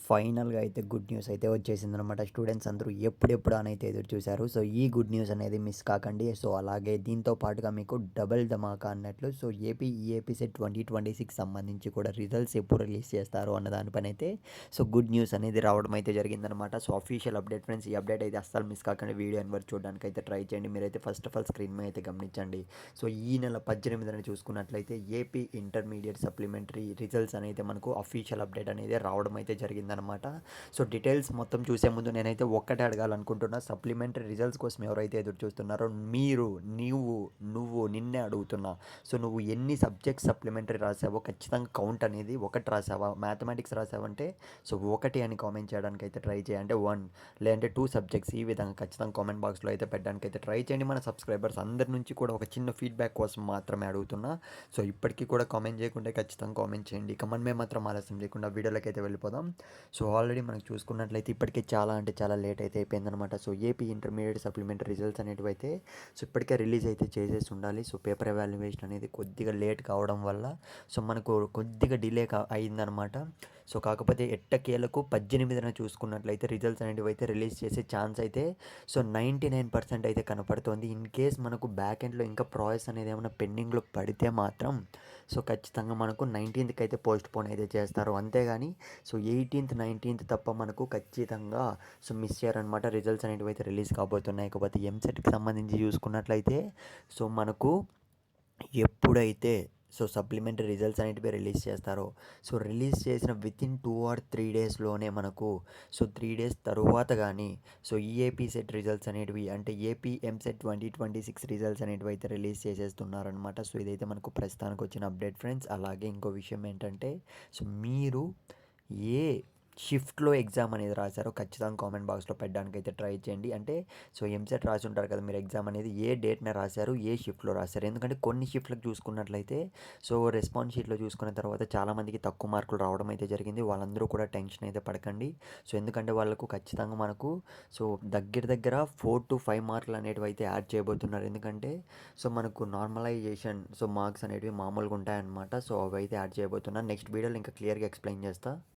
ఫైనల్‌గా అయితే good news అయితే వచ్చేసిందనమాట. స్టూడెంట్స్ అందరూ ఎప్పుడెప్పుడు అనైతే ఎదురు చూసారు. సో, ఈ గుడ్ న్యూస్ అనేది మిస్ కాకండి. సో, అలాగే దీంతో పాటుగా మీకు డబుల్ ధమాకా అన్నట్లు సో, ఏపీ ఈఏపీ సెట్ 2026 సంబంధించి కూడా రిజల్ట్స్ ఎప్పుడు రిలీజ్ చేస్తారు అన్న దానిపైనైతే సో, గుడ్ న్యూస్ అనేది రావడం అయితే జరిగిందనమాట. So, official update friends. ఈ అప్డేట్ అయితే అస్సలు మిస్ కాకండి. వీడియో వరకు చూడడానికైతే ట్రై చేయండి. మీరైతే ఫస్ట్ ఆఫ్ ఆల్ స్క్రీన్ మీద అయితే గమనించండి. సో, ఈ నెల 18న చూసుకున్నట్లయితే ఏపీ ఇంటర్మీడియేట్ సప్లిమెంటరీ రిజల్ట్స్ అనేది మనకు అఫీషియల్ అప్డేట్ అనేది రావడం అయితే జరిగిందనమాట. సో, డీటెయిల్స్ మొత్తం చూసే ముందు నేనైతే ఒక్కటే అడగాలనుకుంటున్నా. సప్లిమెంటరీ రిజల్ట్స్ కోసం ఎవరైతే ఎదురు చూస్తున్నారో మీరు, నువ్వు నిన్నే అడుగుతున్నా. సో, నువ్వు ఎన్ని సబ్జెక్ట్స్ సప్లిమెంటరీ రాసావో ఖచ్చితంగా కౌంట్ అనేది ఒకటి రాసావా? మ్యాథమెటిక్స్ రాసావంటే సో, ఒకటి అని కామెంట్ చేయడానికి అయితే ట్రై చేయండి. అంటే 1 లేదంటే 2 సబ్జెక్ట్స్ ఈ విధంగా ఖచ్చితంగా కామెంట్ బాక్స్‌లో అయితే పెట్టడానికి అయితే ట్రై చేయండి. మన సబ్స్క్రైబర్స్ అందరి నుంచి కూడా ఒక చిన్న ఫీడ్‌బ్యాక్ కోసం మాత్రమే అడుగుతున్నా. సో, ఇప్పటికీ కూడా కామెంట్ చేయకుంటే ఖచ్చితంగా కామెంట్ చేయండి. ఇక మనమే మాత్రం ఆలస్యం చేయకుండా వీడియోలోకి అయితే వెళ్ళిపోదాం. సో, ఆల్రెడీ మనకు చూసుకున్నట్లయితే ఇప్పటికే చాలా అంటే చాలా లేట్ అయితే అయిపోయిందనమాట. So, AP intermediate supplementary results అనేటివి అయితే సో, ఇప్పటికే రిలీజ్ అయితే చేసేసి ఉండాలి. సో, పేపర్ ఎవాల్యుయేషన్ అనేది కొద్దిగా లేట్ కావడం వల్ల సో, మనకు కొద్దిగా డిలే అయిందనమాట. సో, కాకపోతే ఎట్టకేలకు 18న చూసుకున్నట్లయితే రిజల్ట్స్ అనేటివి అయితే రిలీజ్ చేసే ఛాన్స్ అయితే సో, 99% అయితే కనపడుతోంది. ఇన్ కేస్ మనకు బ్యాక్ ఎండ్‌లో ఇంకా ప్రాసెస్ అనేది ఏమైనా పెండింగ్‌లో పడితే మాత్రం సో, ఖచ్చితంగా మనకు 19థ్‌కి అయితే పోస్ట్‌పోన్ అయితే చేస్తారు. అంతేగాని సో, 18థ్, 19థ్ తప్ప మనకు ఖచ్చితంగా సో, మిస్ చేయరనమాట. రిజల్ట్స్ అనేటివి అయితే రిలీజ్ కాబోతున్నాయి. కాకపోతే ఎంసెట్‌కి సంబంధించి చూసుకున్నట్లయితే సో, మనకు ఎప్పుడైతే సో, సప్లిమెంటరీ రిజల్ట్స్ అనేటివి రిలీజ్ చేస్తారో సో, రిలీజ్ చేసిన వితిన్ 2 ఆర్ 3 డేస్‌లోనే మనకు సో, 3 డేస్ తరువాత గానీ సో, ఈఏపీ సెట్ రిజల్ట్స్ అనేటివి అంటే ఏపీ ఎంసెట్ 2026 రిజల్ట్స్ అనేటివి అయితే రిలీజ్ చేసేస్తున్నారనమాట. సో, ఇదైతే మనకు ప్రస్తుతానికి వచ్చిన అప్డేట్ ఫ్రెండ్స్. అలాగే ఇంకో విషయం ఏంటంటే సో, మీరు ఏ షిఫ్ట్‌లో ఎగ్జామ్ అనేది రాసారో ఖచ్చితంగా కామెంట్ బాక్స్‌లో పెట్టడానికైతే ట్రై చేయండి. అంటే సో, ఎంసెట్ రాసి ఉంటారు కదా మీరు ఎగ్జామ్ అనేది ఏ డేట్‌న రాసారు, ఏ షిఫ్ట్‌లో రాసారు. ఎందుకంటే కొన్ని షిఫ్ట్‌లకు చూసుకున్నట్లయితే సో, రెస్పాన్స్ షీట్‌లో చూసుకున్న తర్వాత చాలామందికి తక్కువ మార్కులు రావడం అయితే జరిగింది. వాళ్ళందరూ కూడా టెన్షన్ అయితే పడకండి. సో, ఎందుకంటే వాళ్ళకు ఖచ్చితంగా మనకు సో, దగ్గర దగ్గర 4-5 మార్కులు అనేటివి అయితే యాడ్ చేయబోతున్నారు. ఎందుకంటే సో, మనకు నార్మలైజేషన్ సో, మార్క్స్ అనేటివి మామూలుగా ఉంటాయన్నమాట. సో, అవైతే యాడ్ చేయబోతున్నారు. నెక్స్ట్ వీడియోలో ఇంకా క్లియర్‌గా ఎక్స్‌ప్లెయిన్ చేస్తా.